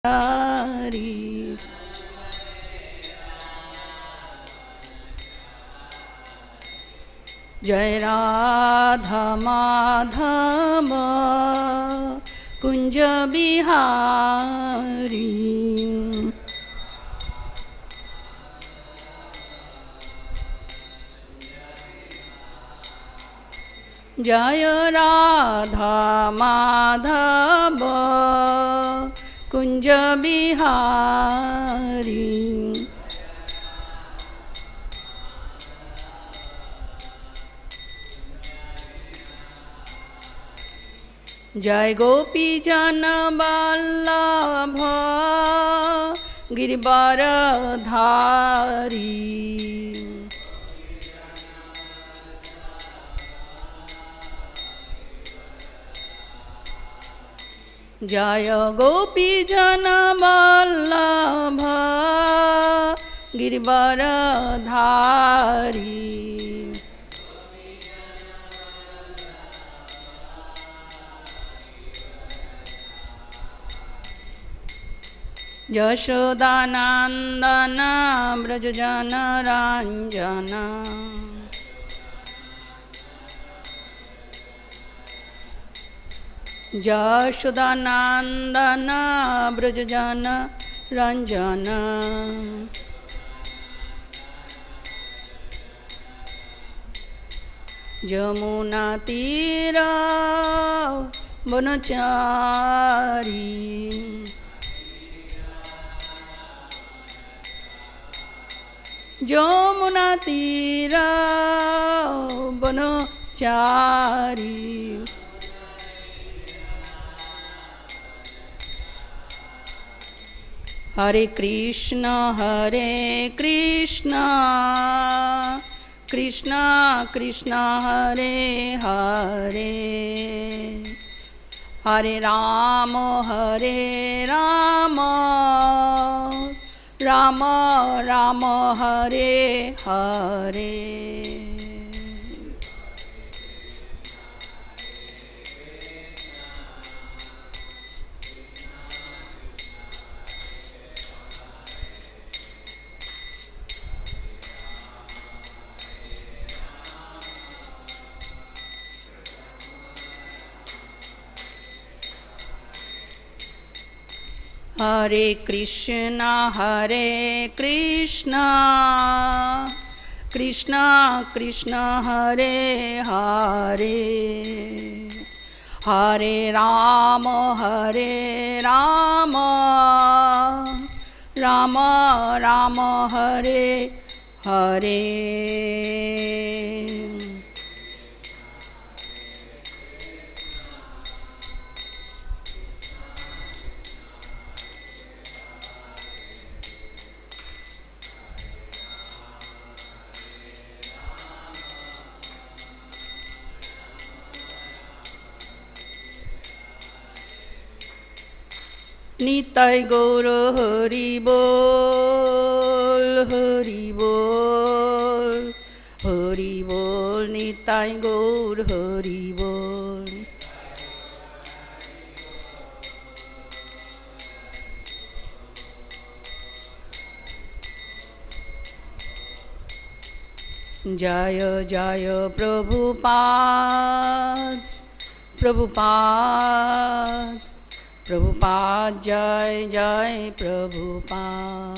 Hari. Jai Radha Madhava Kunja Bihari. Jaya Radha Madhava Kunja Bihari. Jai Gopi Jana Vallabha Girivardhari. Jaya Gopi Jana Vallabha Girivardhari. Yashodanandana Brajajana Ranjana. Yashodanandana Brajajana Ranjana. Jamuna Tira Bonachari. Jamuna Tira Bonachari. Hare Krishna, Hare Krishna, Krishna Krishna, Hare Hare, Hare Rama, Hare Rama, Rama Rama, Hare Hare. Hare Krishna, Hare Krishna, Krishna Krishna, Hare Hare, Hare Rama, Hare Rama, Rama Rama, Hare Hare. Nitai Gaura Hari Bol, Hari Bol, Hari Bol, Nitai Gaura Hari Bol. Jaya Jaya Prabhupada, Prabhupada, Prabhupada, Jai Jai Prabhupada.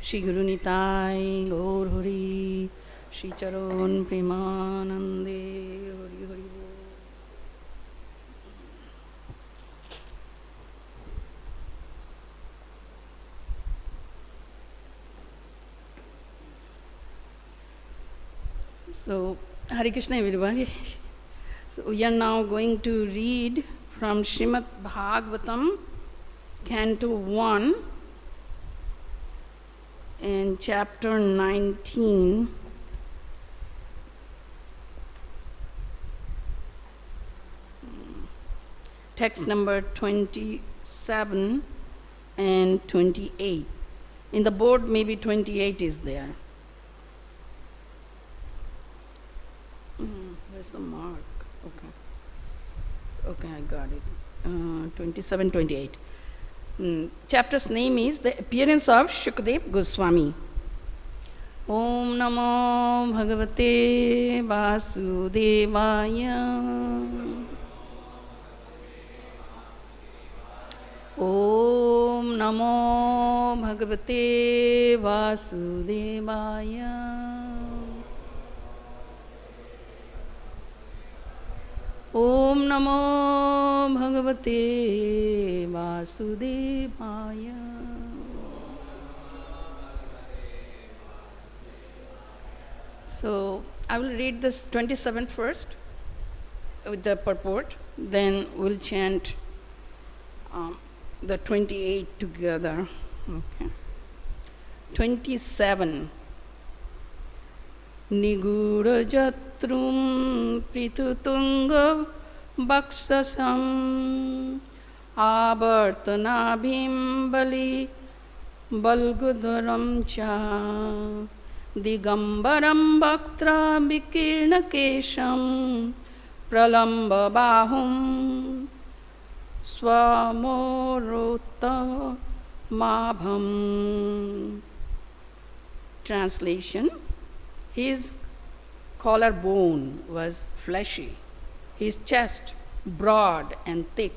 Shri Guru Nitai Gaur Hari, Shri Charan Premanande Hari Hari. So, Hare Krishna everybody. So, we are now going to read from Srimad Bhagavatam, Canto 1, and Chapter 19. Text number 27 and 28. In the board, maybe 28 is there. where's the mark? Okay. Okay, I got it. 27, 28. Chapter's name is The Appearance of Śukadeva Gosvāmī. Om Namo Bhagavate Vasudevaya. Om Namo Bhagavate Vasudevaya. Om Namo Bhagavate Vasudevaya. So I will read this 27 first with the purport, then we'll chant the 28 together. Okay. 27. Nigūḍha-jatruṁ pṛthu-tuṅga-vakṣasam āvarta-nābhiṁ vali-valgūdaraṁ ca dig-ambaram vaktra-vikīrṇa-keśaṁ pralamba-bāhuṁ svamarottamābham. Translation: his collarbone was fleshy, his chest broad and thick,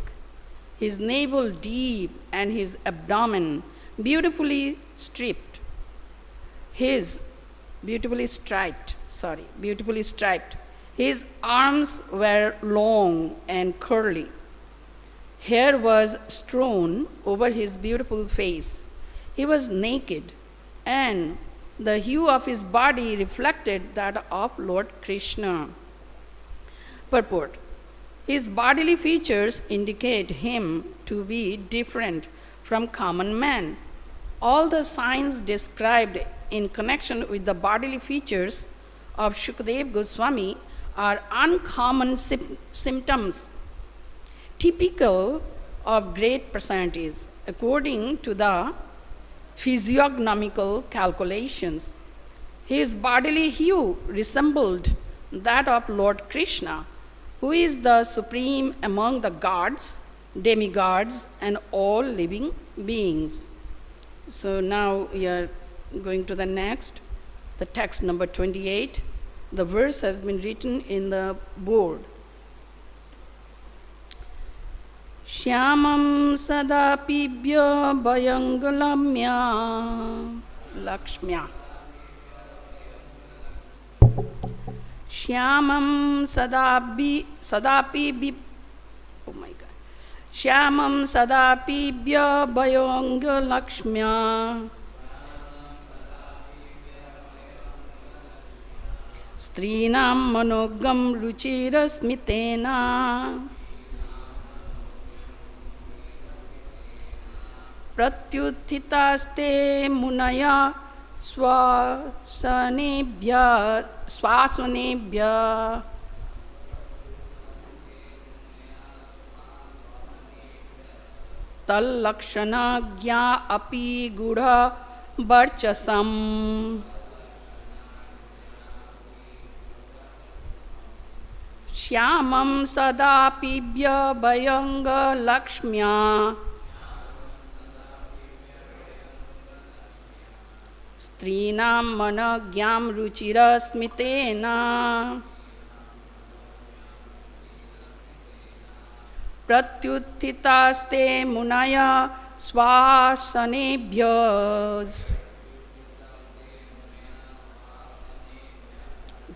his navel deep, and his abdomen beautifully striped. Beautifully striped. His arms were long and curly. Hair was strewn over his beautiful face. He was naked, and the hue of his body reflected that of Lord Kṛṣṇa. Purport: his bodily features indicate him to be different from common man. All the signs described in connection with the bodily features of Śukadeva Gosvāmī are uncommon symptoms, typical of great personalities. According to the physiognomical calculations, his bodily hue resembled that of Lord Kṛṣṇa, who is the supreme among the gods, demigods, and all living beings. So now we are going to the next, the text number 28. The verse has been written in the board. Shyamam sada pibhya bhayangalamya lakshmya. Shyamam sadapi oh my God. Shyamam sadapibhya bhayangalakshmya. Strewnam manogam ruchirasmitena. Pratyuthitaste munaya swasanebhya tal-lakṣana api nigūḍha-varchasam. Shyamam sadapibhya bhayangalakshmya. Strewnam managyam ruchirasmitena. Pratyuthitaste munaya svasanebhya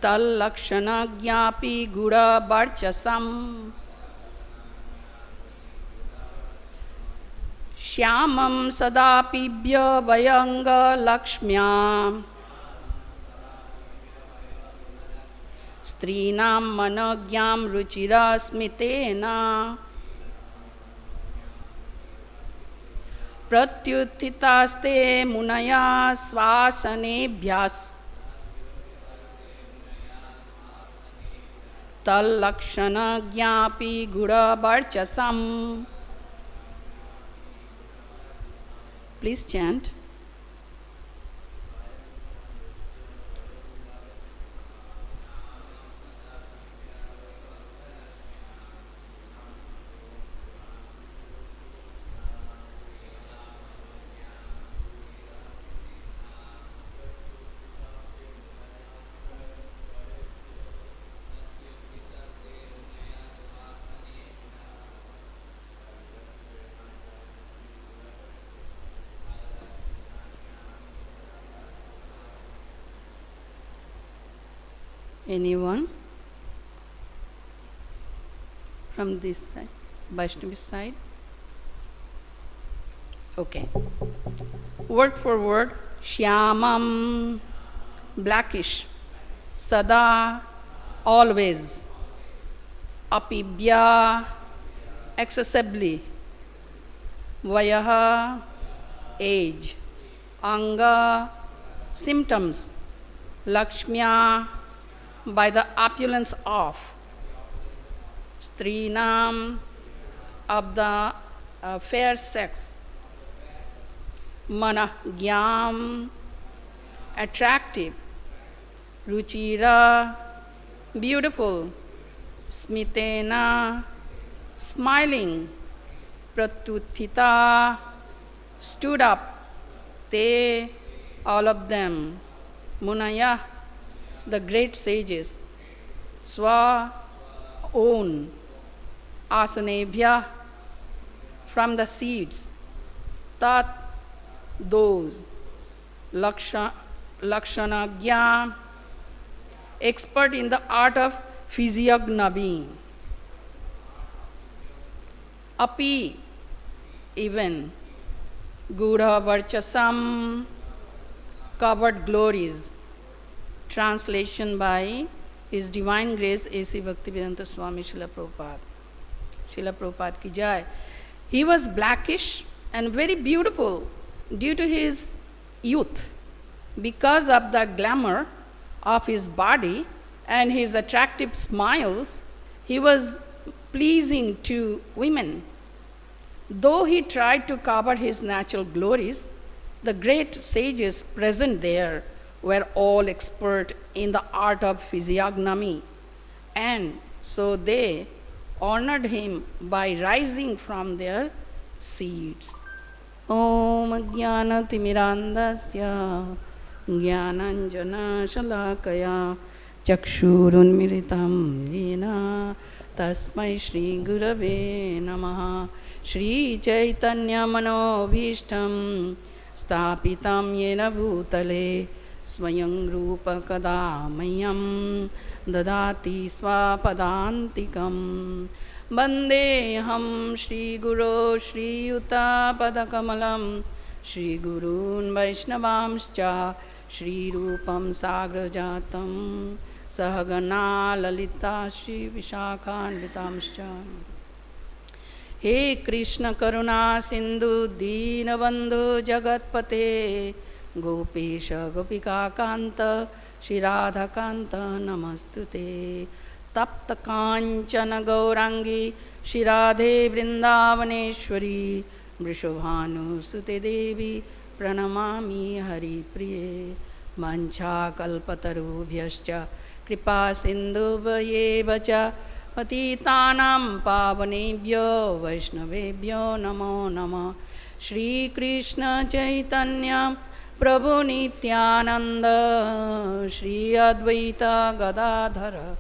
tal-lakṣana nigūḍha-varchasam. Shyamam sadapibhya bhayangalakshmya. Strewnam managyam ruchirasmitena. Pratyuthitaste munaya svasanebhyas tal-lakṣana nigūḍha-varchasam. Please chant. Anyone? From this side, Vaishnavi side? Okay. Word for word, Shyamam, blackish, Sada, always, Apibhya, excessively, Vayaha, age, Anga, symptoms, Lakshmya, by the opulence of, Streenam, of the fair sex, Managyam, attractive, Ruchira, beautiful, Smitena, smiling, Pratutthita, stood up, Te, all of them, Munaya, the great sages, Swa, own, Asanebhya, from the seeds, Tat, those, Lakshanagya, expert in the art of physiognomy, Api, even, nigūḍha-varčasam, covered glories. Translation by His Divine Grace A.C. Bhaktivedanta Swami Srila Prabhupada. Srila Prabhupada ki jai. He was blackish and very beautiful due to his youth. Because of the glamour of his body and his attractive smiles, he was pleasing to women. Though he tried to cover his natural glories, the great sages present there were all expert in the art of physiognomy, and so they honored him by rising from their seats. Om Jnana Timirandasya Jnananjana Shalakaya Chakshurunmilitam Yena Tasmai Shri Gurave Namaha. Shri Chaitanya Manobhishtam Stapitam Yena Bhutale Swayam Rupa Kada Mayam Dadati Swapadantikam Bandeham Shri Guru Shri Yuta Padakamalam Shri Gurun Vaishnavamscha Shri Rupam Sagrajatam Sahagana Lalita Shri Vishakhanvitamscha. He Krishna Karuna Sindhu Dīnabandhu Jagatpate Gopesha Gopika Kanta Shri Radha Kanta Namastute Tapta Kanchana Gaurangi Shri Radhe Vrindavaneshwari Vrishabhanu Sute Devi Pranamami Hari Priye Mancha Kalpatarubhyascha Kripa Sindhu Vayevacha Patitanam Pavanebhyo Vaishnavebhyo Namo Namah. Shri Krishna Chaitanya Prabhu Nityananda Shri Advaita Gadadhara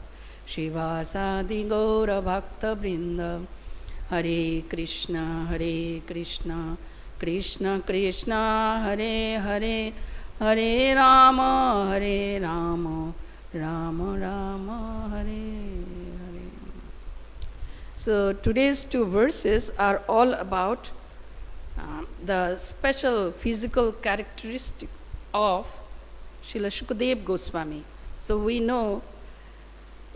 Shivasadi Gaura Bhakta Vrinda. Hare Krishna Krishna Krishna Hare Hare Hare Rama Rama Rama Hare. So today's two verses are all about the special physical characteristics of Srila Śukadeva Gosvāmī. So we know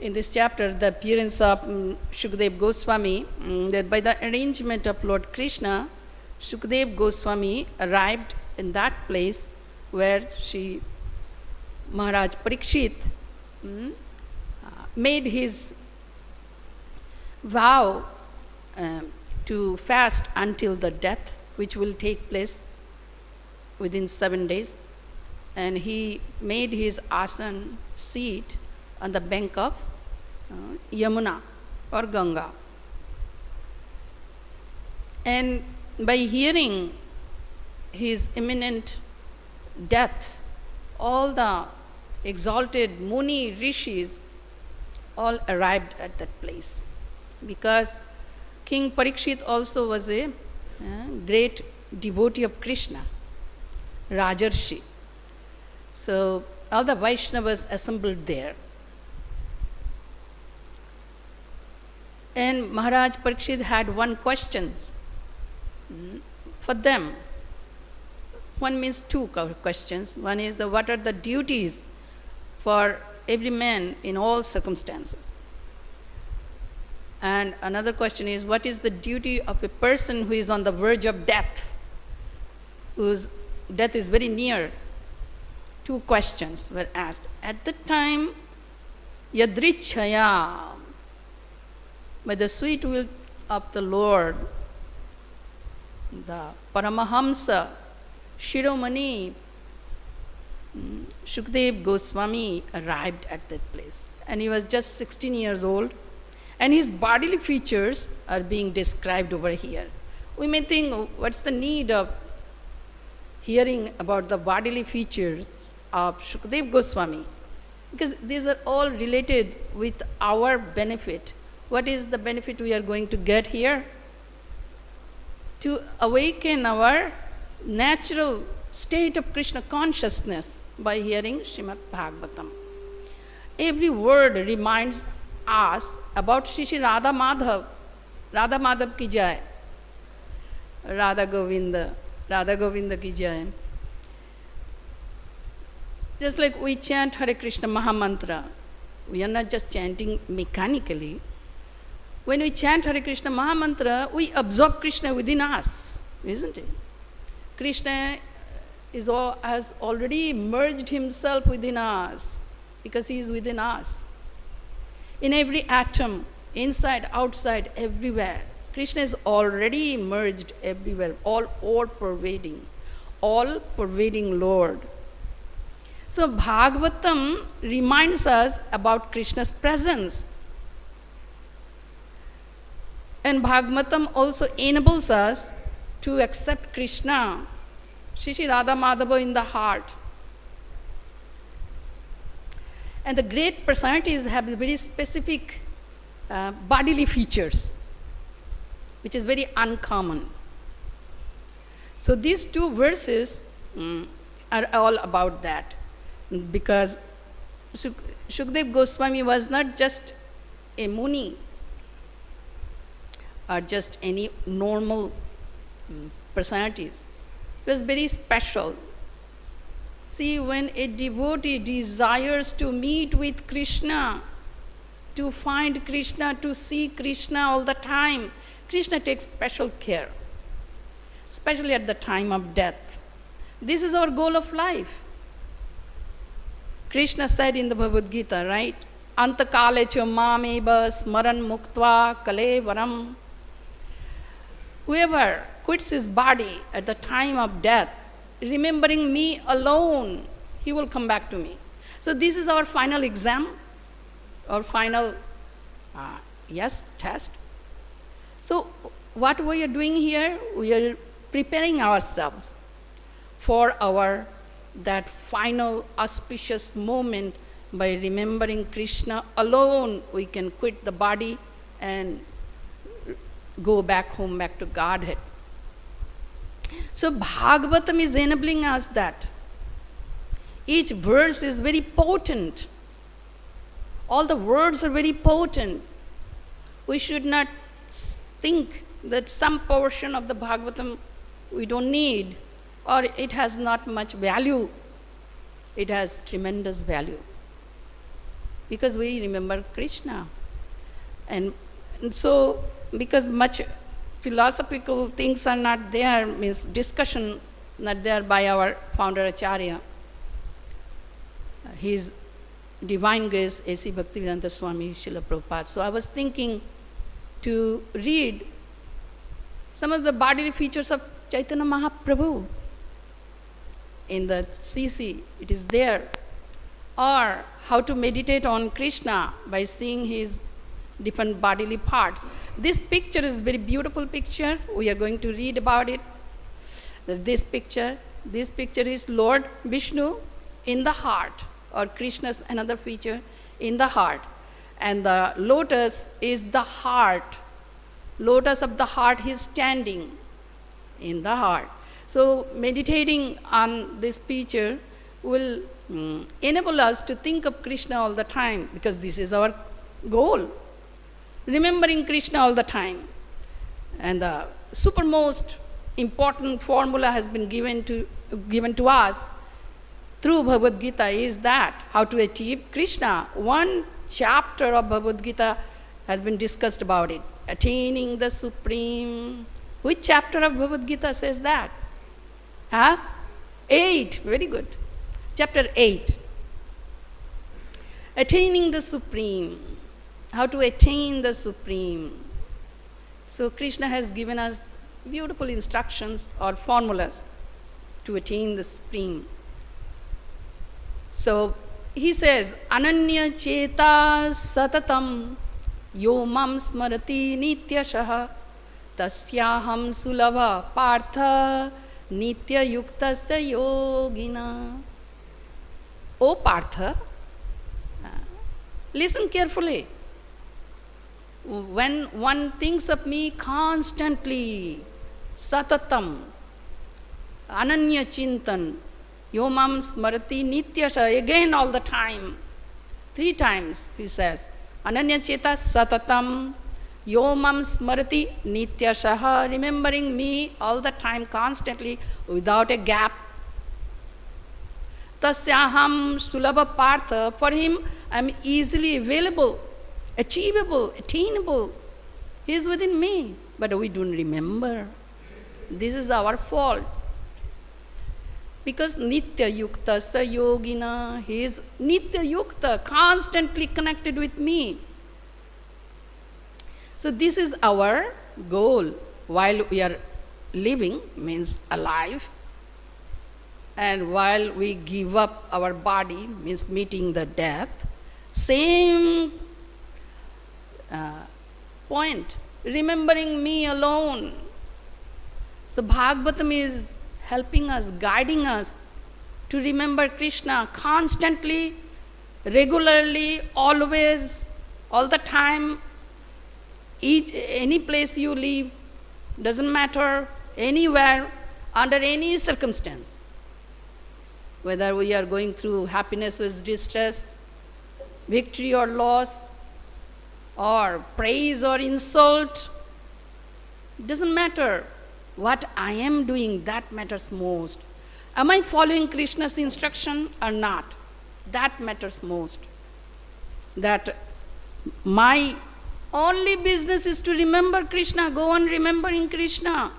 in this chapter the appearance of Śukadeva Gosvāmī, that by the arrangement of Lord Kṛṣṇa, Śukadeva Gosvāmī arrived in that place where Sri Maharaj Parikshit made his vow to fast until the death, which will take place within 7 days. And he made his asan seat on the bank of Yamuna or Ganga. And by hearing his imminent death, all the exalted Muni Rishis all arrived at that place. Because King Parikshit also was a great devotee of Krishna, Rajarshi. So all the Vaishnavas assembled there. And Maharaj Parikshit had one question for them. One means two questions. One is what are the duties for every man in all circumstances? And another question is, what is the duty of a person who is on the verge of death, whose death is very near? Two questions were asked. At the time, Yadrichaya, by the sweet will of the Lord, the Paramahamsa, Shiromani, Śukadeva Gosvāmī arrived at that place. And he was just 16 years old. And his bodily features are being described over here. We may think, what's the need of hearing about the bodily features of Śukadeva Gosvāmī? Because these are all related with our benefit. What is the benefit we are going to get here? To awaken our natural state of Krishna consciousness by hearing Srimad Bhagavatam. Every word reminds us about Shri Shri Radha Madhav. Radha Madhav ki jai. Radha Govinda ki jai. Just like we chant Hare Krishna Mahamantra, we are not just chanting mechanically. When we chant Hare Krishna Mahamantra, we absorb Krishna within us, isn't it? Krishna has already merged himself within us because he is within us. In every atom, inside, outside, everywhere, Krishna is already merged everywhere, all-pervading Lord. So Bhagavatam reminds us about Krishna's presence. And Bhagavatam also enables us to accept Krishna, Shri Shri Radha Madhava in the heart. And the great personalities have very specific bodily features, which is very uncommon. So these two verses are all about that. Because Śukadeva Gosvāmī was not just a Muni or just any normal personalities. He was very special. See, when a devotee desires to meet with Krishna, to find Krishna, to see Krishna all the time, Krishna takes special care, especially at the time of death. This is our goal of life. Krishna said in the Bhagavad Gita, right? Antakale cha mameva smaran muktva kalevaram. Whoever quits his body at the time of death, remembering me alone, he will come back to me. So this is our final exam, our final, test. So what we are doing here, we are preparing ourselves for that final auspicious moment. By remembering Krishna alone, we can quit the body and go back home, back to Godhead. So Bhagavatam is enabling us that. Each verse is very potent. All the words are very potent. We should not think that some portion of the Bhagavatam we don't need, or it has not much value. It has tremendous value. Because we remember Krishna. And so, because much philosophical things are not there, means discussion not there by our founder Acharya. His Divine Grace, A.C. Bhaktivedanta Swami Srila Prabhupada. So I was thinking to read some of the bodily features of Chaitanya Mahaprabhu in the CC, it is there. Or how to meditate on Krishna by seeing his different bodily parts. This picture is a very beautiful picture. We are going to read about it. This picture is Lord Vishnu in the heart, or Krishna's another feature in the heart. And the lotus is the heart. Lotus of the heart, he is standing in the heart. So meditating on this picture will enable us to think of Krishna all the time, because this is our goal. remembering Krishna all the time. And the supermost important formula has been given to us through Bhagavad Gita is that how to achieve Krishna. One chapter of Bhagavad Gita has been discussed about it. Attaining the Supreme. Which chapter of Bhagavad Gita says that? 8. Very good. Chapter 8. Attaining the Supreme. How to attain the Supreme. So Krishna has given us beautiful instructions or formulas to attain the Supreme. So he says, Ananya cheta satatam yomam smarati nityashaha tasyaham sulabha partha nitya yuktasya yogina. O Partha, listen carefully. When one thinks of me constantly, satatam, ananya chintan, yomam smarati nityasha, again all the time, 3 times he says, ananya cheta satatam, yomam smarati nityasha, remembering me all the time, constantly, without a gap. Tasyaham sulabha partha, for him I am easily available, achievable, attainable. He is within me, but we don't remember. This is our fault. Because nitya yukta sa yogina, he is nitya yukta, constantly connected with me. So this is our goal while we are living, means alive, and while we give up our body, means meeting the death. Same point, remembering me alone. So Bhagavatam is helping us, guiding us to remember Krishna constantly, regularly, always, all the time, any place you live, doesn't matter, anywhere, under any circumstance. Whether we are going through happiness or distress, victory or loss, or praise or insult, it doesn't matter. What I am doing, that matters most. Am I following Krishna's instruction or not? That matters most. That my only business is to remember Krishna, go on remembering Krishna.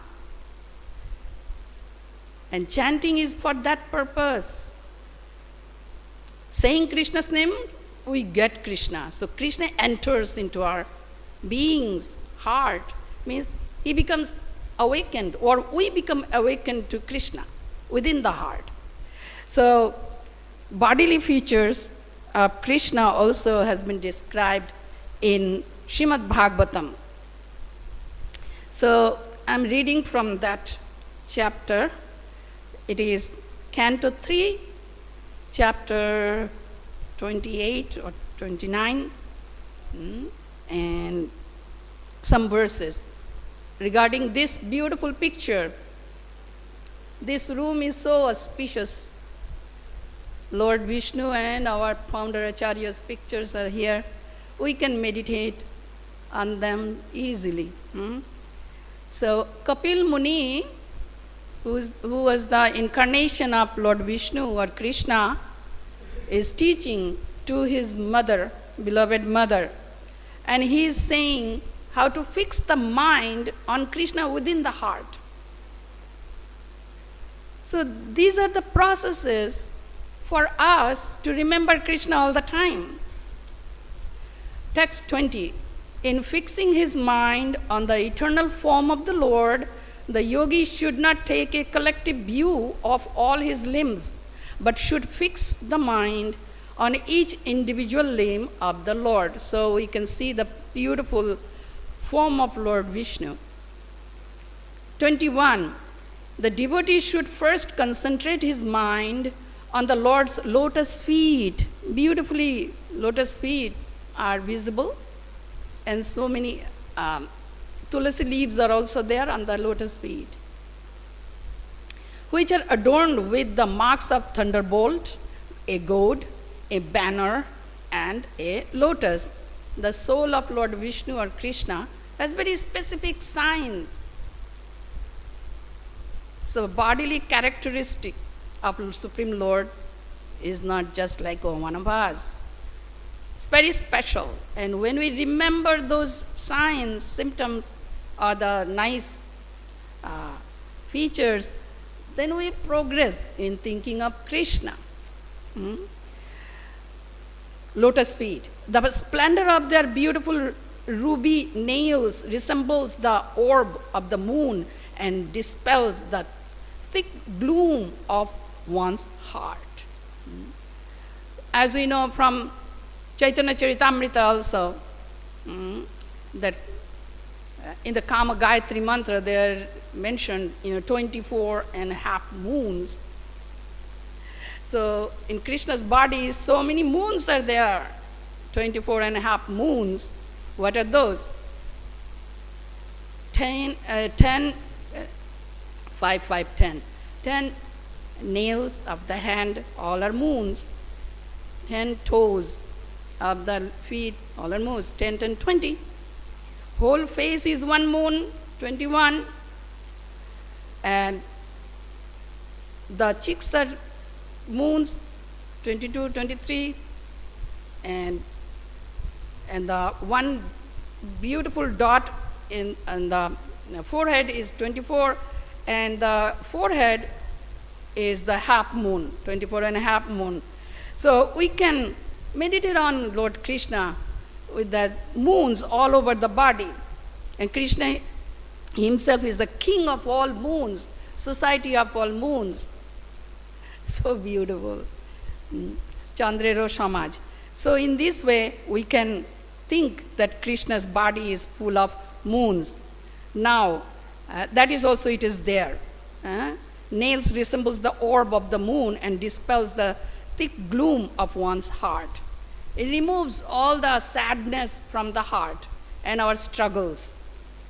And chanting is for that purpose. Saying Krishna's name, we get Krishna. So Krishna enters into our being's heart, means he becomes awakened, or we become awakened to Krishna within the heart. So bodily features of Krishna also has been described in Srimad Bhagavatam. So I'm reading from that chapter. It is Canto 3, chapter 28 or 29, and some verses regarding this beautiful picture. This room is so auspicious. Lord Vishnu and our founder Acharya's pictures are here. We can meditate on them easily. So Kapil Muni, who was the incarnation of Lord Vishnu or Krishna, is teaching to his mother, beloved mother, and he is saying how to fix the mind on Krishna within the heart. So these are the processes for us to remember Krishna all the time. Text 20. In fixing his mind on the eternal form of the Lord, the yogi should not take a collective view of all his limbs, but should fix the mind on each individual limb of the Lord. So we can see the beautiful form of Lord Vishnu. 21. The devotee should first concentrate his mind on the Lord's lotus feet. Beautifully, lotus feet are visible, and so many tulasi leaves are also there on the lotus feet, which are adorned with the marks of thunderbolt, a goad, a banner, and a lotus. the soul of Lord Vishnu or Krishna has very specific signs. So bodily characteristic of Supreme Lord is not just like one of us. It's very special. And when we remember those signs, symptoms, or the nice features, then we progress in thinking of Krishna. Lotus feet. The splendor of their beautiful ruby nails resembles the orb of the moon and dispels the thick gloom of one's heart. As we know from Chaitanya Charitamrita also, that in the Kama Gayatri mantra they are mentioned 24 and a half moons. So in Krishna's body, so many moons are there, 24 and a half moons. What are those? 10 nails of the hand, all are moons. 10 toes of the feet, all are moons. 10 and 20. Whole face is one moon, 21. And the cheeks are moons, 22, 23. And the one beautiful dot in the forehead is 24. And the forehead is the half moon, 24 and a half moon. So we can meditate on Lord Kṛṣṇa with the moons all over the body. And Krishna himself is the king of all moons, society of all moons. So beautiful. Chandrero Samaj. So in this way, we can think that Krishna's body is full of moons. Now, that is also, it is there. Nails resembles the orb of the moon and dispels the thick gloom of one's heart. It removes all the sadness from the heart and our struggles.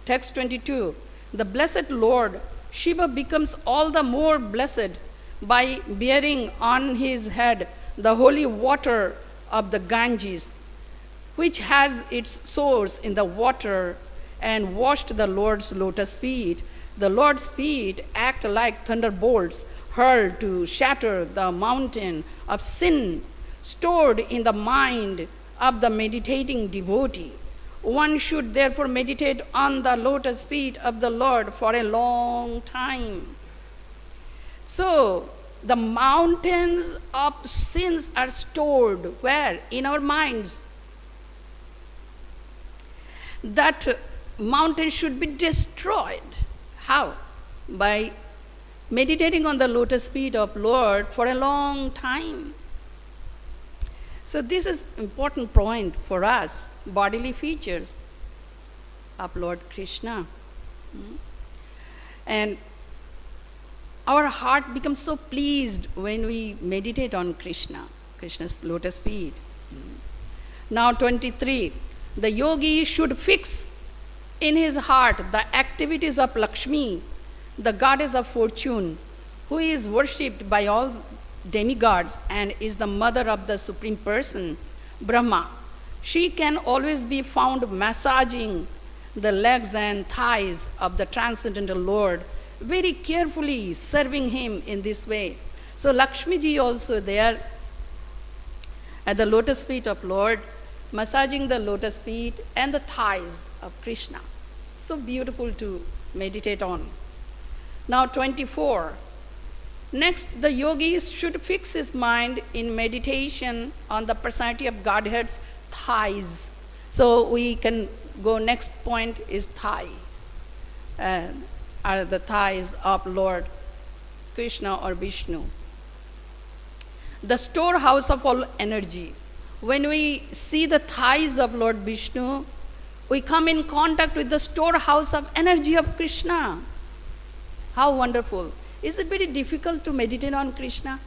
Text 22, the blessed Lord Shiva becomes all the more blessed by bearing on his head the holy water of the Ganges, which has its source in the water, and washed the Lord's lotus feet. The Lord's feet act like thunderbolts hurled to shatter the mountain of sin stored in the mind of the meditating devotee. One should therefore meditate on the lotus feet of the Lord for a long time. So, the mountains of sins are stored where? In our minds. That mountain should be destroyed. How? By meditating on the lotus feet of Lord for a long time. So this is important point for us, bodily features of Lord Kṛṣṇa. And our heart becomes so pleased when we meditate on Kṛṣṇa, Krishna's lotus feet. Now 23, the yogi should fix in his heart the activities of Lakshmi, the goddess of fortune, who is worshipped by all demigods and is the mother of the Supreme Person, Brahma. She can always be found massaging the legs and thighs of the transcendental Lord, very carefully serving him in this way. So Lakshmi ji also there at the lotus feet of Lord, massaging the lotus feet and the thighs of Krishna. So beautiful to meditate on. Now 24. Next, the yogi should fix his mind in meditation on the personality of Godhead's thighs. So we can go, next point is thighs. Are the thighs of Lord Kṛṣṇa or Vishnu. The storehouse of all energy. When we see the thighs of Lord Vishnu, we come in contact with the storehouse of energy of Kṛṣṇa. How wonderful. Is it very difficult to meditate on Kṛṣṇa?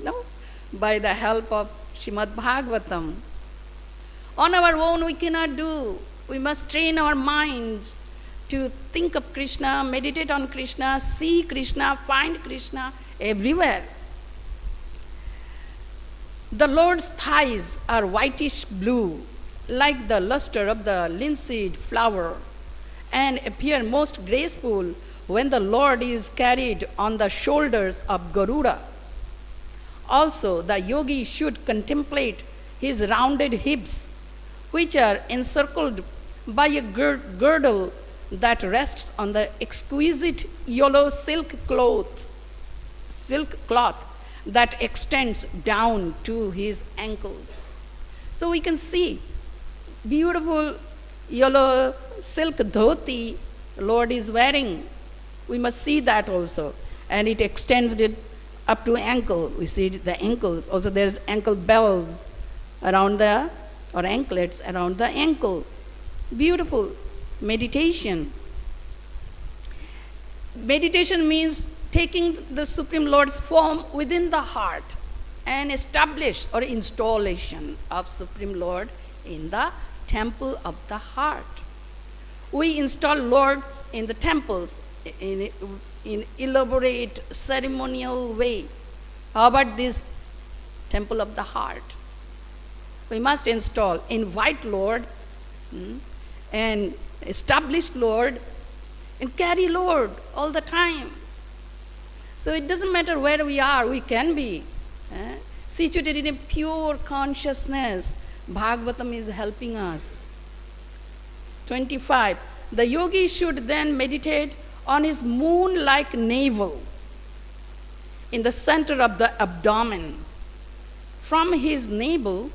No. By the help of Srimad Bhagavatam. On our own we cannot do. We must train our minds to think of Kṛṣṇa, meditate on Kṛṣṇa, see Kṛṣṇa, find Kṛṣṇa everywhere. The Lord's thighs are whitish blue like the luster of the linseed flower, and appear most graceful when the Lord is carried on the shoulders of Garuda. Also, the yogi should contemplate his rounded hips, which are encircled by a girdle that rests on the exquisite yellow silk cloth that extends down to his ankles. So we can see beautiful yellow silk dhoti Lord is wearing. We must see that also. And it extends it up to ankle. We see the ankles. Also there's ankle bells around the, or anklets around the ankle. Beautiful meditation. Meditation means taking the Supreme Lord's form within the heart and establish or installation of Supreme Lord in the temple of the heart. We install Lord in the temples in elaborate ceremonial way. How about this temple of the heart? We must install, invite Lord, and establish Lord, and carry Lord all the time. So it doesn't matter where we are, we can be situated in a pure consciousness. Bhagavatam is helping us. 25. The yogi should then meditate on his moon-like navel in the center of the abdomen. From his navel,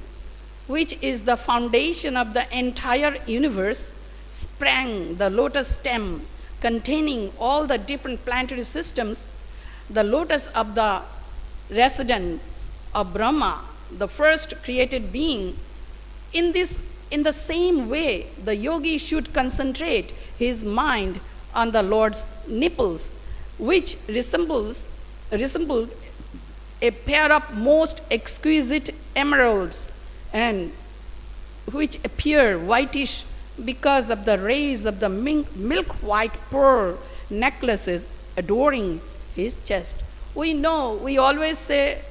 which is the foundation of the entire universe, sprang the lotus stem containing all the different planetary systems, the lotus of the residence of Brahma, the first created being. In the same way, the yogi should concentrate his mind on the Lord's nipples, which resembled a pair of most exquisite emeralds, and which appear whitish because of the rays of the milk-white pearl necklaces adoring his chest. We know, we always say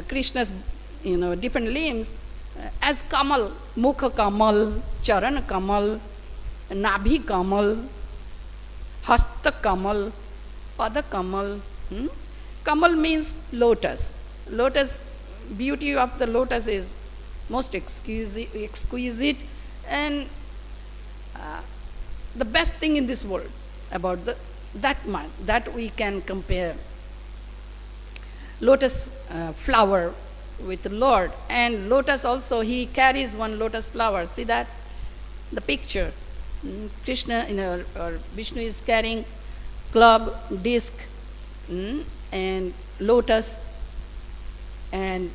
Krishna's different limbs as kamal, mukha kamal, charan kamal, nabhi kamal, hasta kamal, pada kamal. Kamal means lotus. Lotus, beauty of the lotus is most exquisite and the best thing in this world about that we can compare. Lotus flower with the Lord, and lotus also, he carries one lotus flower. See that? The picture. Krishna or Vishnu is carrying club, disc, and lotus, and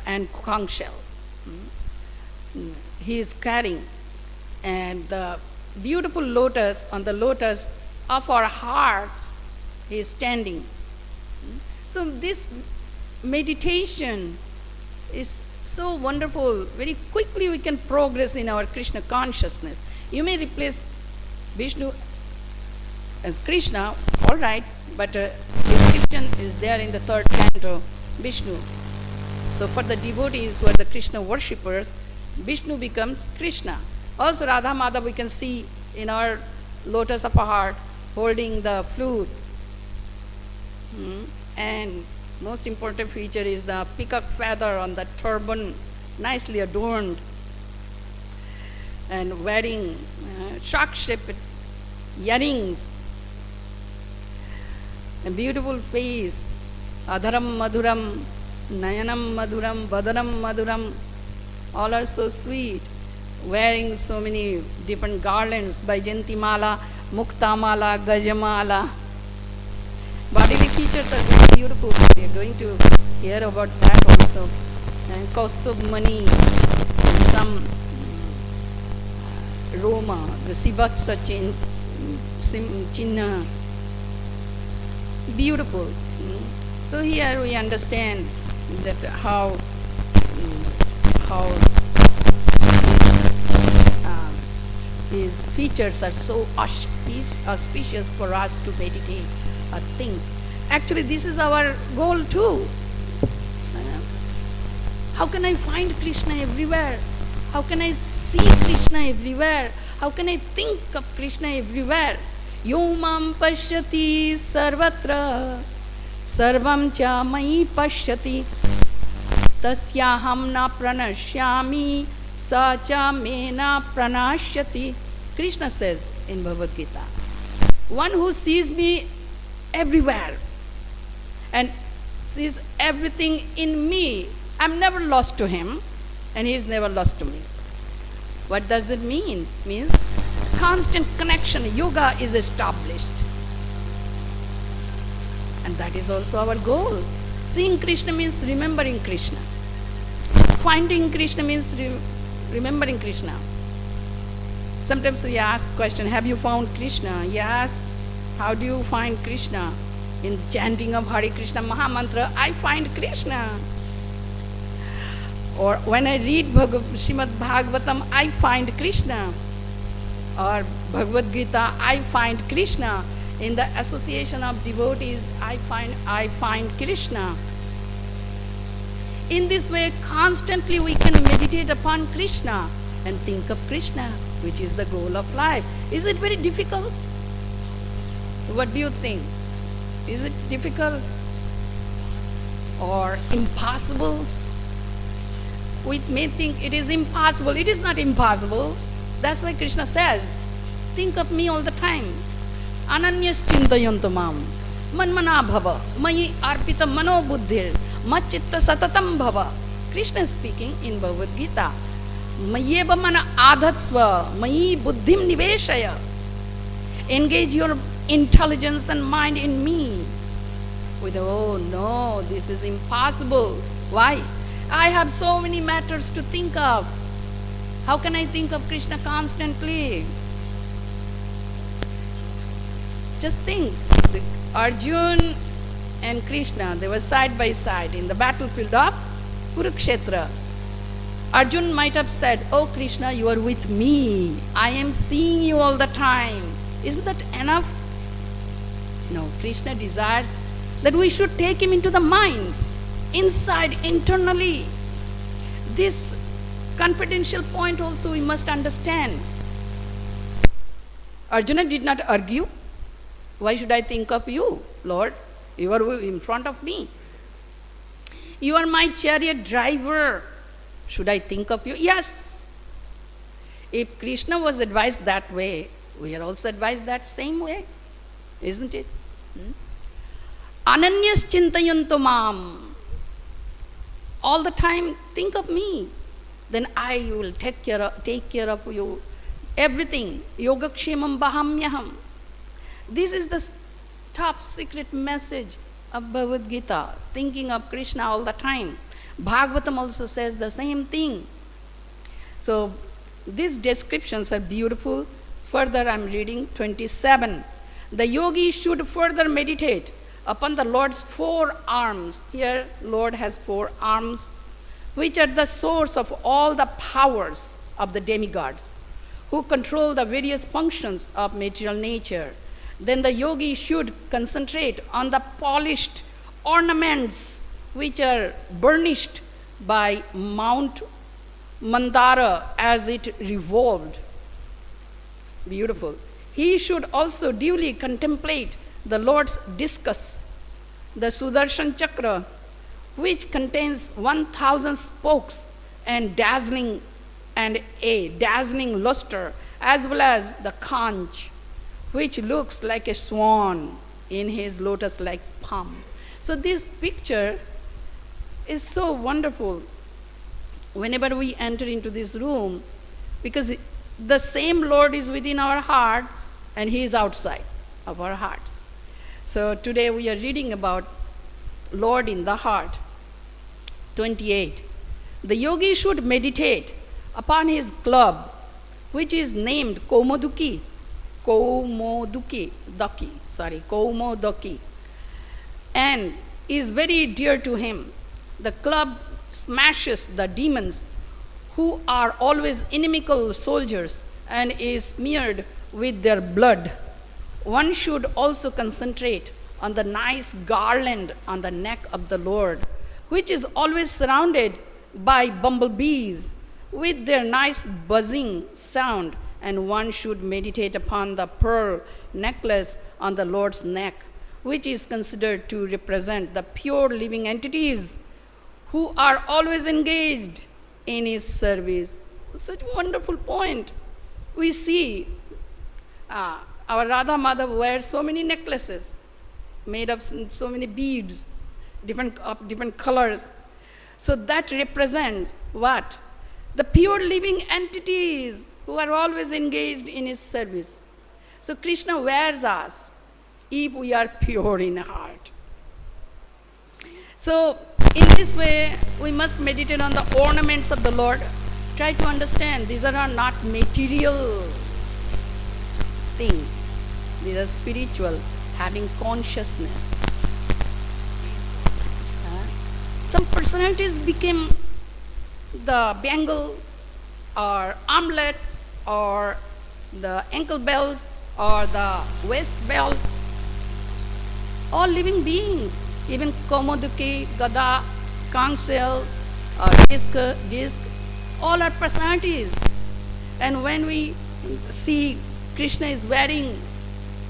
and conch shell. He is carrying, and the beautiful lotus, on the lotus of our hearts, he is standing. So this meditation is so wonderful. Very quickly we can progress in our Krishna consciousness. You may replace Vishnu as Krishna, all right, but description is there in the 3rd canto, Vishnu. So for the devotees who are the Krishna worshippers, Vishnu becomes Krishna. Also Radha Madhav we can see in our lotus of our heart holding the flute. And most important feature is the peacock feather on the turban, nicely adorned, and wearing shark-shaped earrings, a beautiful face, adharam madhuram, nayanam madhuram, badaram madhuram, all are so sweet, wearing so many different garlands, Baijanti-mala, Mukta-mala, Gajamala. Bodily features are very beautiful. We are going to hear about that also. And Kaustubh Mani, some Roma, the Sivatsa Chinna. Beautiful. So here we understand that how these features are so auspicious for us to meditate or think. Actually, this is our goal too. How can I find Krishna everywhere? How can I see Krishna everywhere? How can I think of Krishna everywhere? Yo mam pashyati sarvatra sarvam cha mai pashyati tasyaham na pranashyami sa cha me na pranashyati. Krishna says in Bhagavad Gita, one who sees me everywhere and sees everything in me, I'm never lost to him and he is never lost to me. What does it mean? It means constant connection. Yoga is established. And that is also our goal. Seeing Krishna means remembering Krishna. Finding Krishna means remembering Krishna. Sometimes we ask the question, have you found Krishna? Yes. How do you find Krishna? In chanting of Hare Krishna Mahamantra, I find Krishna. Or when I read Srimad Bhagavatam, I find Krishna. Or Bhagavad Gita, I find Krishna. In the association of devotees, I find Krishna. In this way, constantly we can meditate upon Krishna and think of Krishna, which is the goal of life. Is it very difficult? What do you think? Is it difficult or impossible? We may think it is impossible. It is not impossible. That's why Krishna says, think of me all the time. Ananyas chintayantu mam manmana bhava mayi arpita mano buddhir machitta satatam bhava. Krishna is speaking in Bhagavad Gita. Mayeva mana adhatsva mayi buddhim niveshaya. Engage your intelligence and mind in me. With, oh no, this is impossible. Why? I have so many matters to think of. How can I think of Krishna constantly? Just think, Arjun and Krishna, they were side by side in the battlefield of Kurukshetra. Arjun might have said, oh Krishna, you are with me. I am seeing you all the time. Isn't that enough? No, Krishna desires that we should take him into the mind, inside, internally. This confidential point also we must understand. Arjuna did not argue. Why should I think of you, Lord? You are in front of me. You are my chariot driver. Should I think of you? Yes. If Krishna was advised that way, we are also advised that same way, isn't it? Ananyas chintayantu mam. All the time think of me. Then I will take care of you. Everything. Yogakshemam bahamyaham. This is the top secret message of Bhagavad Gita. Thinking of Krishna all the time. Bhagavatam also says the same thing. So these descriptions are beautiful. Further I am reading 27. The yogi should further meditate upon the Lord's 4 arms. Here Lord has 4 arms, which are the source of all the powers of the demigods, who control the various functions of material nature. Then the yogi should concentrate on the polished ornaments which are burnished by Mount Mandara as it revolved. Beautiful. He should also duly contemplate the Lord's discus, the Sudarshan Chakra, which contains 1,000 spokes and a dazzling luster, as well as the conch, which looks like a swan in his lotus-like palm. So this picture is so wonderful whenever we enter into this room, because the same Lord is within our hearts and he is outside of our hearts. So today we are reading about Lord in the heart. 28. The yogi should meditate upon his club, which is named Kaumoduki, and is very dear to him. The club smashes the demons who are always inimical soldiers and is smeared with their blood. One should also concentrate on the nice garland on the neck of the Lord, which is always surrounded by bumblebees, with their nice buzzing sound, and one should meditate upon the pearl necklace on the Lord's neck, which is considered to represent the pure living entities who are always engaged in his service. Such a wonderful point. We see our Radha Mother wears so many necklaces made of so many beads, different colors. So that represents what? The pure living entities who are always engaged in his service. So Krishna wears us if we are pure in heart. So in this way, we must meditate on the ornaments of the Lord. Try to understand, these are not material things. These are spiritual, having consciousness. Some personalities became the bangle or armlets or the ankle belts or the waist belt. All living beings, even Komoduki, Gada, Kangsel, or disc, all are personalities. And when we see Krishna is wearing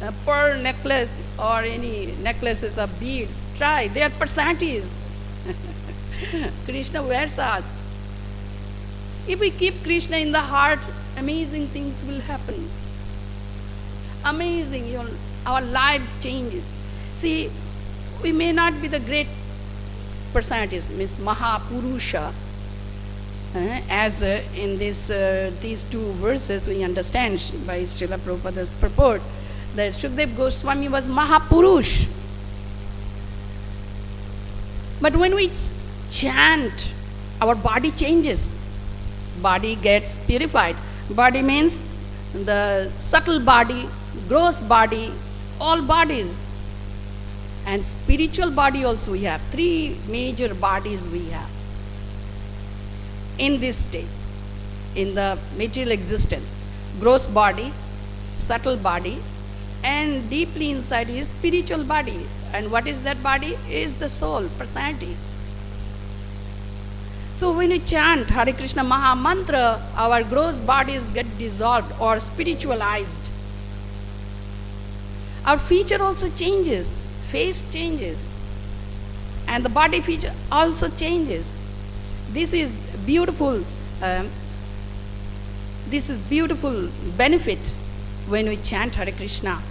a pearl necklace or any necklaces of beads, they are personalities. Krishna wears us. If we keep Krishna in the heart, amazing things will happen. Amazing, our lives changes. See, we may not be the great personalities, means Mahapurusha, as in these two verses we understand by Srila Prabhupada's purport that Śukadeva Gosvāmī was Mahapurush. But when we chant, our body changes. Body gets purified. Body means the subtle body, gross body, all bodies. And spiritual body also we have. 3 major bodies we have in this state, in the material existence. Gross body, subtle body, and deeply inside is spiritual body. And what is that body? Is the soul, personality. So when we chant Hare Krishna Maha Mantra, our gross bodies get dissolved or spiritualized. Our feature also changes, face changes, and the body feature also changes. This is beautiful. This is beautiful benefit when we chant Hare Krishna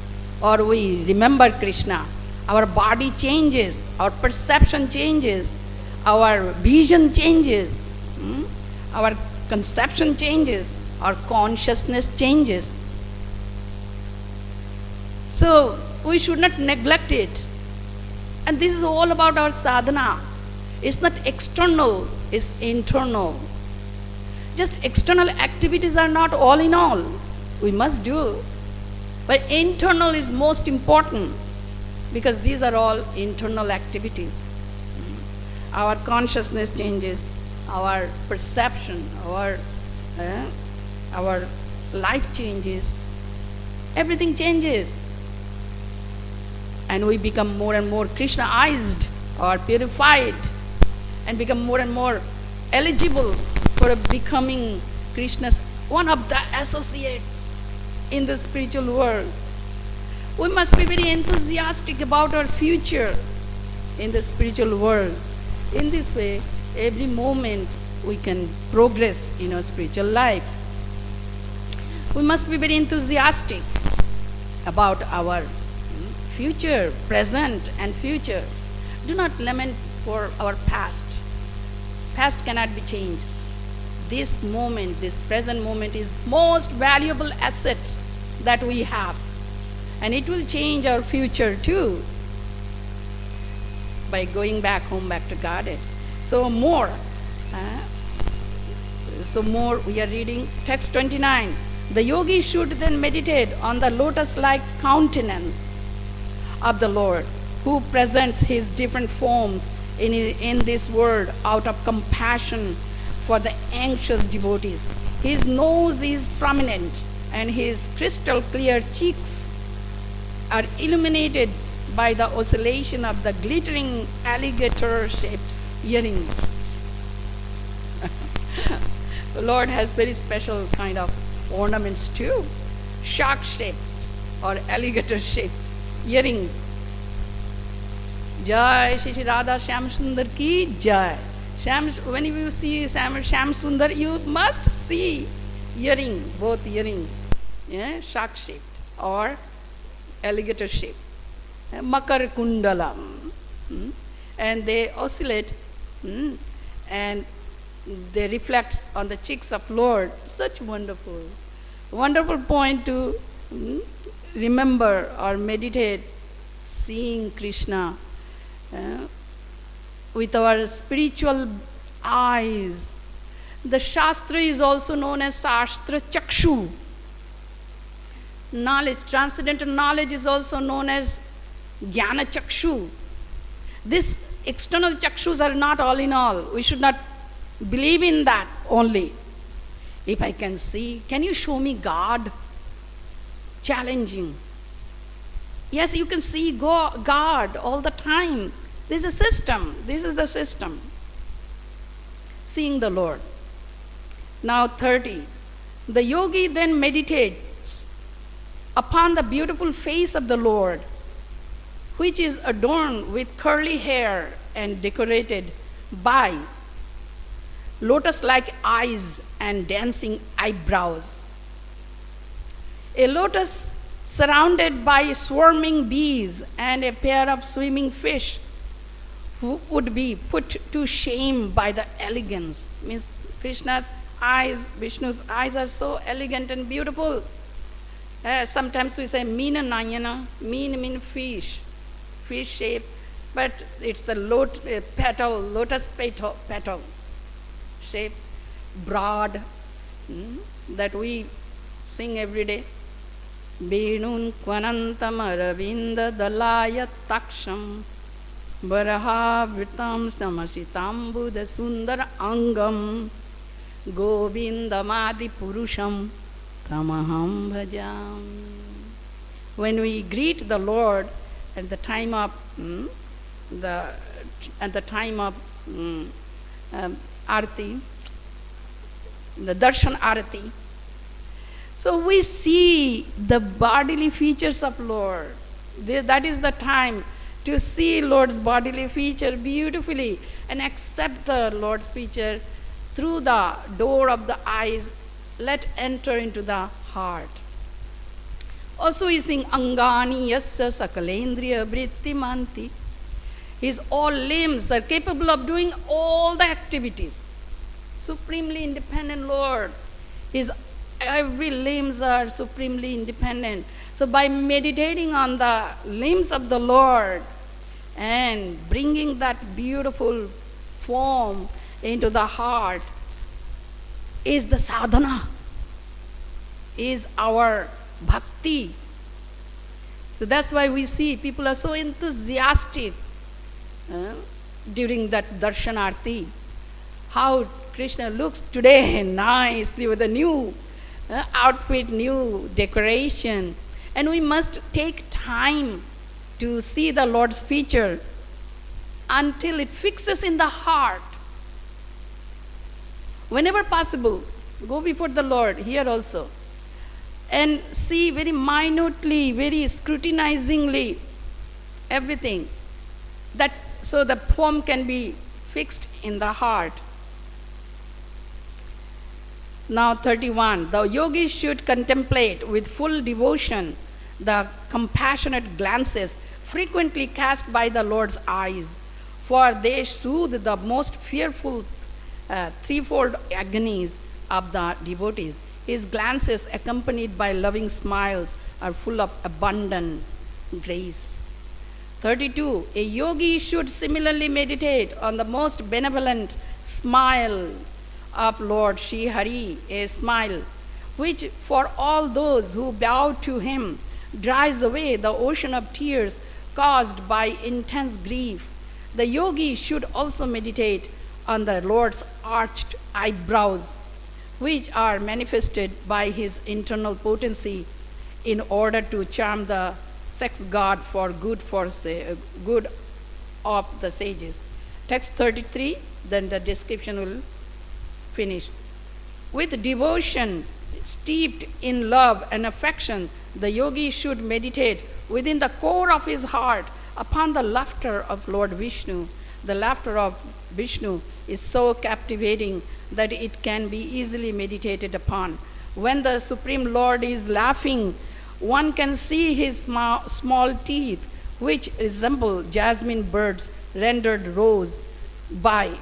or we remember Krishna. Our body changes, our perception changes, our vision changes, our conception changes, our consciousness changes. So we should not neglect it. And this is all about our sadhana. It's not external, it's internal. Just external activities are not all in all. We must do. But internal is most important because these are all internal activities. Our consciousness changes, our perception, our life changes, everything changes. And we become more and more Krishnaized or purified and become more and more eligible for becoming Krishna's one of the associates in the spiritual world. We must be very enthusiastic about our future in the spiritual world. In this way, every moment we can progress in our spiritual life. We must be very enthusiastic about our future, present and future. Do not lament for our past. Past cannot be changed. This moment, this present moment is most valuable asset that we have. And it will change our future too by going back home, back to Godhead. So more we are reading text 29. The yogi should then meditate on the lotus-like countenance of the Lord, who presents his different forms in this world out of compassion for the anxious devotees. His nose is prominent and his crystal clear cheeks are illuminated by the oscillation of the glittering alligator-shaped earrings. The Lord has very special kind of ornaments too. Shark shape or alligator shape earrings. Jai Shri Shri Radha Shyam Sundar ki Jai. When you see Shyam Sundar, you must see earring, both earrings, yeah, shark shaped or alligator shaped. Makar kundalam. And they oscillate and they reflect on the cheeks of Lord. Such wonderful point to remember or meditate, seeing Krishna with our spiritual eyes. The Shastra is also known as Shastra Chakshu. Knowledge, transcendental knowledge is also known as Jnana Chakshu. These external Chakshus are not all in all. We should not believe in that only. If I can see, can you show me God? Challenging. Yes, you can see God all the time. This is a system. This is the system. Seeing the Lord. Now 30. The yogi then meditates upon the beautiful face of the Lord, which is adorned with curly hair and decorated by lotus-like eyes and dancing eyebrows. A lotus surrounded by swarming bees and a pair of swimming fish would be put to shame by the elegance. Means Krishna's eyes, Vishnu's eyes are so elegant and beautiful. Sometimes we say meena nayana, mean fish shape, but it's the lotus petal shape, broad, that we sing every day. Venun kvanantam aravinda dalaya taksham varaha vritam samasitam buddha sundar angam govindamadi purusham tamaham bhajam. When we greet the Lord at the time of arati, the darshan arati, so we see the bodily features of Lord. That is the time to see Lord's bodily feature beautifully and accept the Lord's feature through the door of the eyes. Let enter into the heart. Also we sing Angani Yasya Sakalendriya Vrittimanti. His all limbs are capable of doing all the activities. Supremely independent Lord. His every limbs are supremely independent. So by meditating on the limbs of the Lord and bringing that beautiful form into the heart is the sadhana, is our bhakti. So that's why we see people are so enthusiastic during that darshanarti. How Krishna looks today nicely with a new outfit, new decoration. And we must take time to see the Lord's feature until it fixes in the heart. Whenever possible, go before the Lord, here also, and see very minutely, very scrutinizingly everything, that so the form can be fixed in the heart. Now 31, the yogis should contemplate with full devotion the compassionate glances frequently cast by the Lord's eyes, for they soothe the most fearful threefold agonies of the devotees. His glances, accompanied by loving smiles, are full of abundant grace. 32, a yogi should similarly meditate on the most benevolent smile of Lord Sri Hari, a smile which for all those who bow to him dries away the ocean of tears caused by intense grief. The yogi should also meditate on the Lord's arched eyebrows, which are manifested by his internal potency in order to charm the sex god for good of the sages. Text 33, then the description will finish. With devotion steeped in love and affection, the yogi should meditate within the core of his heart upon the laughter of Lord Vishnu. The laughter of Vishnu is so captivating that it can be easily meditated upon. When the Supreme Lord is laughing, one can see his small teeth, which resemble jasmine birds rendered rose by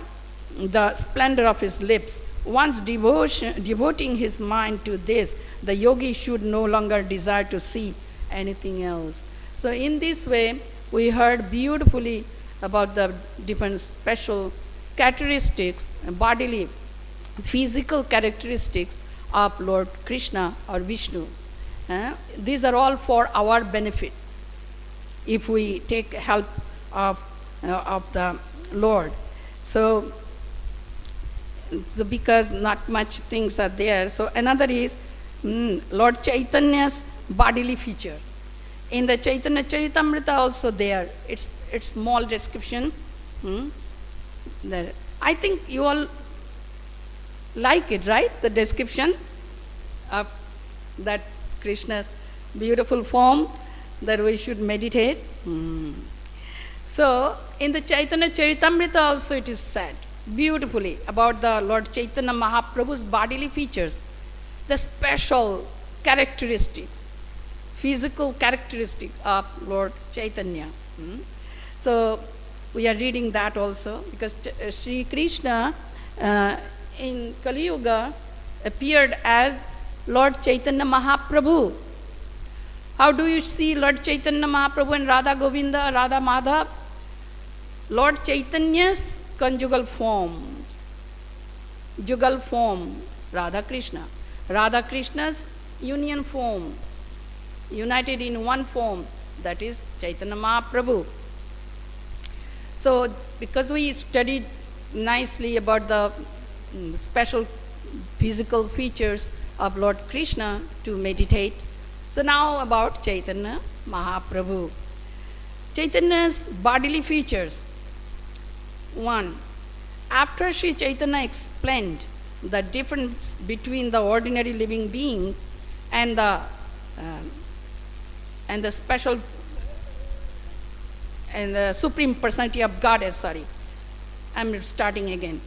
the splendor of his lips. Once devoting his mind to this, the yogi should no longer desire to see anything else. So in this way, we heard beautifully about the different special characteristics, bodily, physical characteristics of Lord Kṛṣṇa or Vishnu. These are all for our benefit if we take help of the Lord. So because not much things are there. So another is Lord Chaitanya's bodily feature. In the Chaitanya Charitamrita also there, it's small description. There. I think you all like it, right? The description of that Krishna's beautiful form that we should meditate. So in the Chaitanya Charitamrita also it is said beautifully about the Lord Chaitanya Mahaprabhu's bodily features, the special characteristics, physical characteristic of Lord Chaitanya. So we are reading that also because Sri Krishna in Kali Yuga appeared as Lord Chaitanya Mahaprabhu. How do you see Lord Chaitanya Mahaprabhu and Radha Govinda, Radha Madhav? Lord Chaitanya's conjugal form, jugal form, Radha Krishna. Radha Krishna's union form, united in one form, that is Chaitanya Mahaprabhu. So because we studied nicely about the special physical features of Lord Kṛṣṇa to meditate, so now about Chaitanya Mahaprabhu. Chaitanya's bodily features. 1. After Sri Chaitanya explained the difference between the ordinary living being and the special and the Supreme Personality of Godhead, I'm starting again.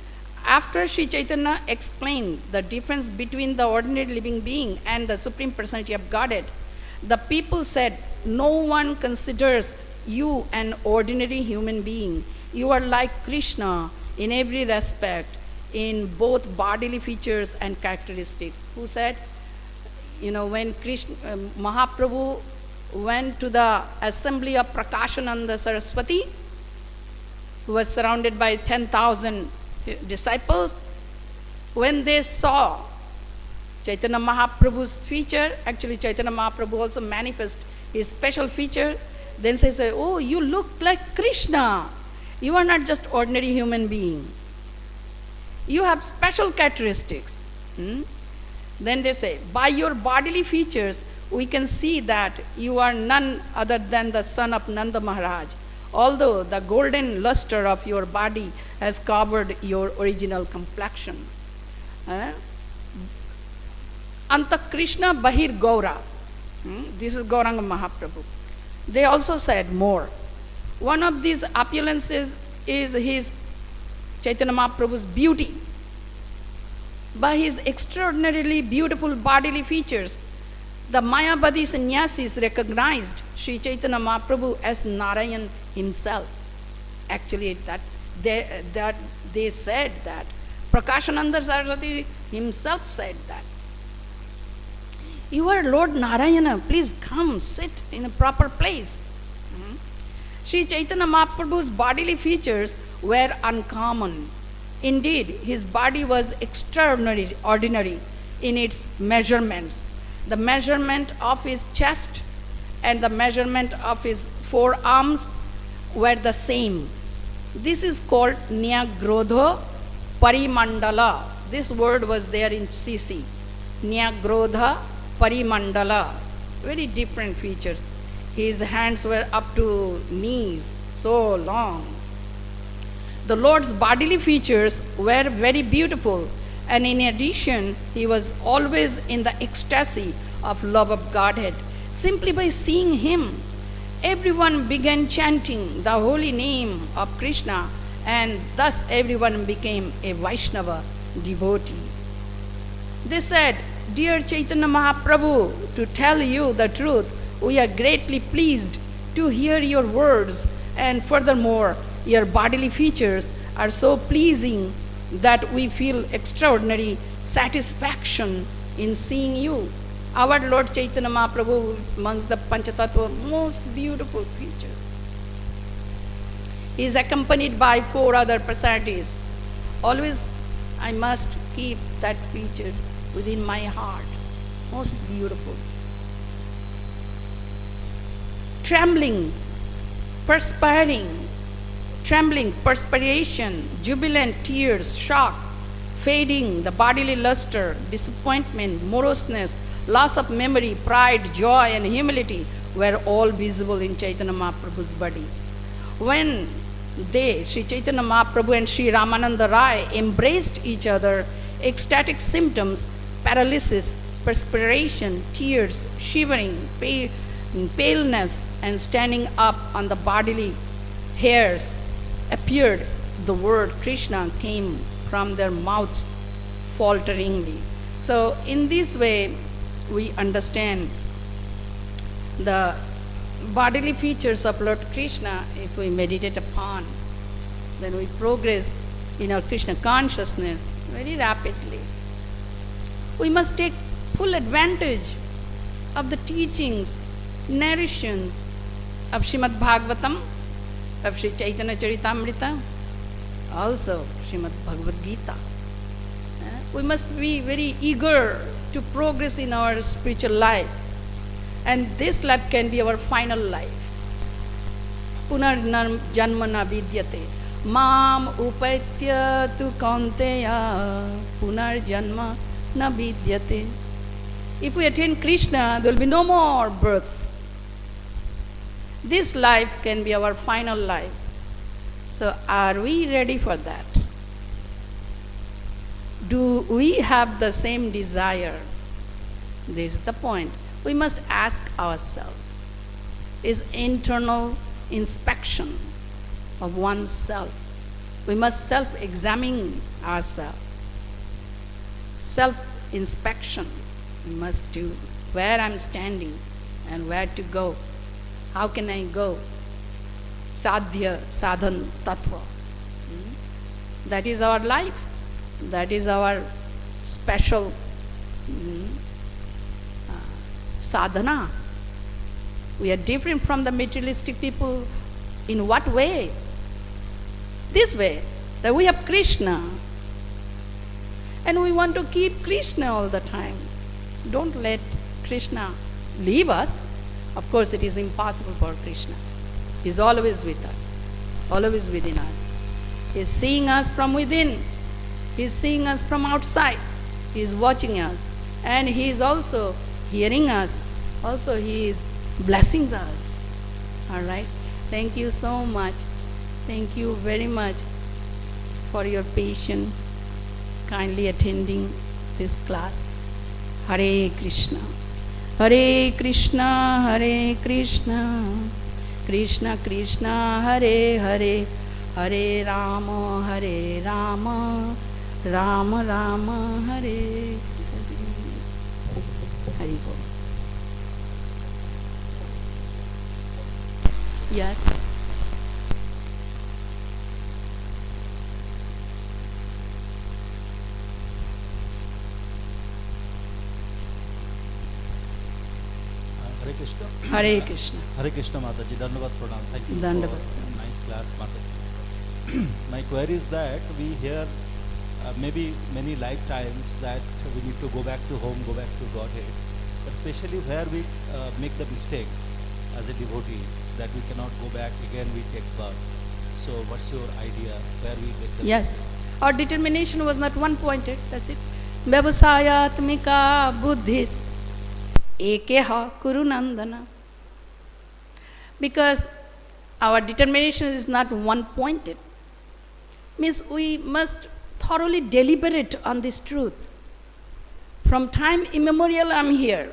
After Sri Chaitanya explained the difference between the ordinary living being and the Supreme Personality of Godhead, the people said, no one considers you an ordinary human being. You are like Krishna in every respect, in both bodily features and characteristics. Who said, when Krishna, Mahaprabhu went to the assembly of Prakashananda Saraswati, who was surrounded by 10,000 disciples, when they saw Chaitanya Mahaprabhu's feature, actually Chaitanya Mahaprabhu also manifests his special feature, then they say, oh, you look like Krishna. You are not just ordinary human being. You have special characteristics. Then they say, by your bodily features, we can see that you are none other than the son of Nanda Maharaj, although the golden luster of your body has covered your original complexion. Anta Krishna Bahir Gaura. This is Gauranga Mahaprabhu. They also said more. One of these opulences is his Chaitanya Mahaprabhu's beauty. By his extraordinarily beautiful bodily features, the Mayavadi sannyasis recognized Sri Chaitanya Mahaprabhu as Narayan himself. Actually, that they said that. Prakashananda Saraswati himself said that. You are Lord Narayana, please come, sit in a proper place. Sri Chaitanya Mahaprabhu's bodily features were uncommon. Indeed, his body was extraordinary in its measurements. The measurement of his chest and the measurement of his forearms were the same. This is called nigūḍha-parimandala. This word was there in CC. Nigūḍha-parimandala. Very different features. His hands were up to knees, so long. The Lord's bodily features were very beautiful And in addition, he was always in the ecstasy of love of Godhead. Simply by seeing him, everyone began chanting the holy name of Krishna, and thus everyone became a Vaishnava devotee. They said, "Dear Chaitanya Mahaprabhu, to tell you the truth, we are greatly pleased to hear your words, and furthermore, your bodily features are so pleasing that we feel extraordinary satisfaction in seeing you." Our Lord Chaitanya Mahaprabhu, amongst the Panchatattva, most beautiful creature. He is accompanied by 4 other personalities. Always I must keep that feature within my heart. Most beautiful. Trembling, perspiration, jubilant tears, shock, fading, the bodily luster, disappointment, moroseness, loss of memory, pride, joy, and humility were all visible in Chaitanya Mahaprabhu's body. When they, Sri Chaitanya Mahaprabhu and Sri Ramananda Rai, embraced each other, ecstatic symptoms, paralysis, perspiration, tears, shivering, paleness, and standing up on the bodily hairs appeared. The word Krishna came from their mouths falteringly. So in this way, we understand the bodily features of Lord Krishna. If we meditate upon, then we progress in our Krishna consciousness very rapidly. We must take full advantage of the teachings, narrations of Srimad Bhagavatam, of Sri Chaitanya Charitamrita, also Srimad Bhagavad Gita. We must be very eager to progress in our spiritual life. And this life can be our final life. Punarnam janmana vidyate. Mam upaitya tu kaunteya. Punarjanma na vidyate. If we attain Krishna, there will be no more birth. This life can be our final life. So are we ready for that? Do we have the same desire? This is the point. We must ask ourselves, is internal inspection of oneself. We must self-examine ourselves. Self-inspection we must do. Where I'm standing and where to go. How can I go? Sadhya, sadhan, tattva. That is our life. That is our special sadhana. We are different from the materialistic people. In what way? This way, that we have Krishna. And we want to keep Krishna all the time. Don't let Krishna leave us. Of course, it is impossible for Krishna. He is always with us, always within us. He is seeing us from within. He is seeing us from outside. He is watching us. And He is also hearing us. Also, He is blessing us. All right? Thank you so much. Thank you very much for your patience, kindly attending this class. Hare Krishna. Hare Krishna, Hare Krishna, Krishna Krishna, Hare Hare, Hare Rama, Hare Rama, Rama Rama, Hare Hare. Hare Bol. Yes. Hare Krishna. Hare Krishna. Hare Krishna Mataji. Dandavat Pranam. Thank you Dandavat. for a nice class, Mataji. My query is that we hear maybe many lifetimes that we need to go back to home, go back to Godhead, especially where we make the mistake as a devotee that we cannot go back again, we take birth. So what's your idea where we make the Yes. Our determination was not one-pointed. That's it. Vyavasayatmika buddhit ekeha kuru nandana. Because our determination is not one-pointed. Means we must thoroughly deliberate on this truth. From time immemorial, I'm here.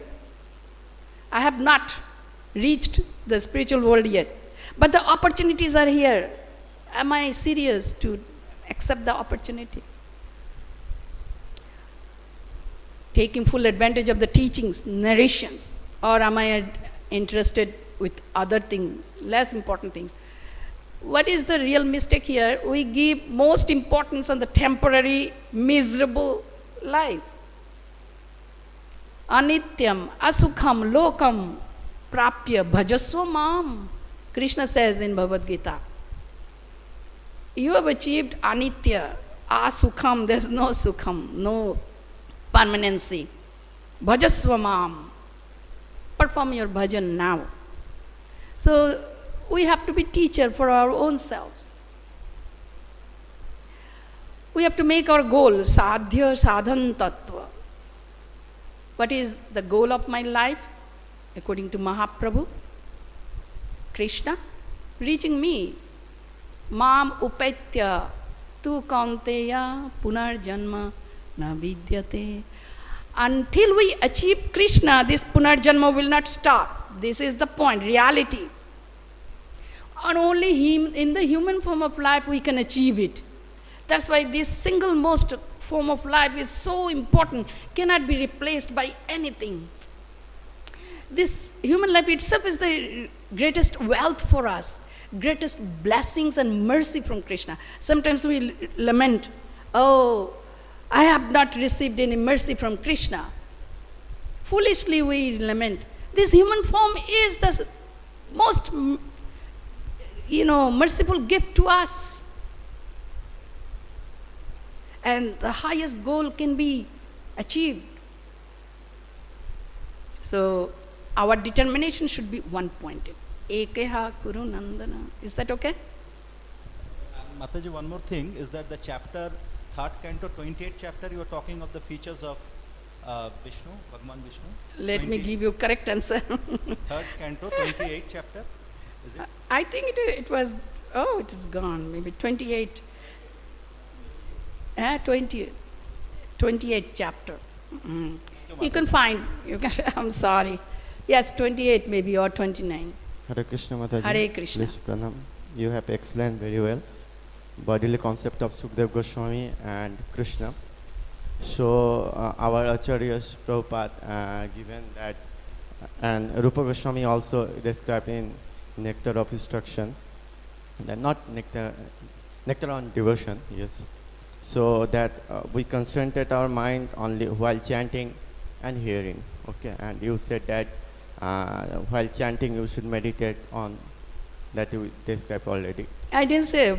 I have not reached the spiritual world yet, but the opportunities are here. Am I serious to accept the opportunity? Taking full advantage of the teachings, narrations, or am I interested with other things, less important things? What is the real mistake here? We give most importance on the temporary, miserable life. Anityam, asukham, lokam, prapya, bhajasva mam. Krishna says in Bhagavad Gita. You have achieved anitya, asukham, there's no sukham, no permanency. Bhajasva mam. Perform your bhajan now. So we have to be teacher for our own selves. We have to make our goal, sadhya sadhan tattva. What is the goal of my life? According to Mahaprabhu, Krishna, reaching me. Mam upetya tu kaunteya punarjanma na vidyate. Until we achieve Krishna, this punarjanma will not stop. This is the point, reality. And only him, in the human form of life we can achieve it. That's why this single most form of life is so important, cannot be replaced by anything. This human life itself is the greatest wealth for us, greatest blessings and mercy from Krishna. Sometimes we lament, oh, I have not received any mercy from Krishna. Foolishly we lament. This human form is the most, merciful gift to us. And the highest goal can be achieved. So our determination should be one-pointed. Ekeha kuru nandana. Is that okay? Mataji, one more thing is that the chapter, third canto, 28th chapter, you are talking of the features of Vishnu, Bhagwan Vishnu. Let me give you correct answer. Third canto, 28th chapter, is it? I think it was, it is gone, maybe 28. 28th chapter. You can find, I'm sorry. Yes, 28 maybe or 29. Hare Krishna Mataji. Hare Krishna. Please pranam. You have explained very well bodily concept of Śukadeva Gosvāmī and Krishna. So our Acharyas Prabhupada given that, and Rupa Goswami also described in Nectar of Instruction, that not nectar on devotion, yes. So that we concentrate our mind only while chanting and hearing. Okay, and you said that while chanting you should meditate on that you described already. I didn't say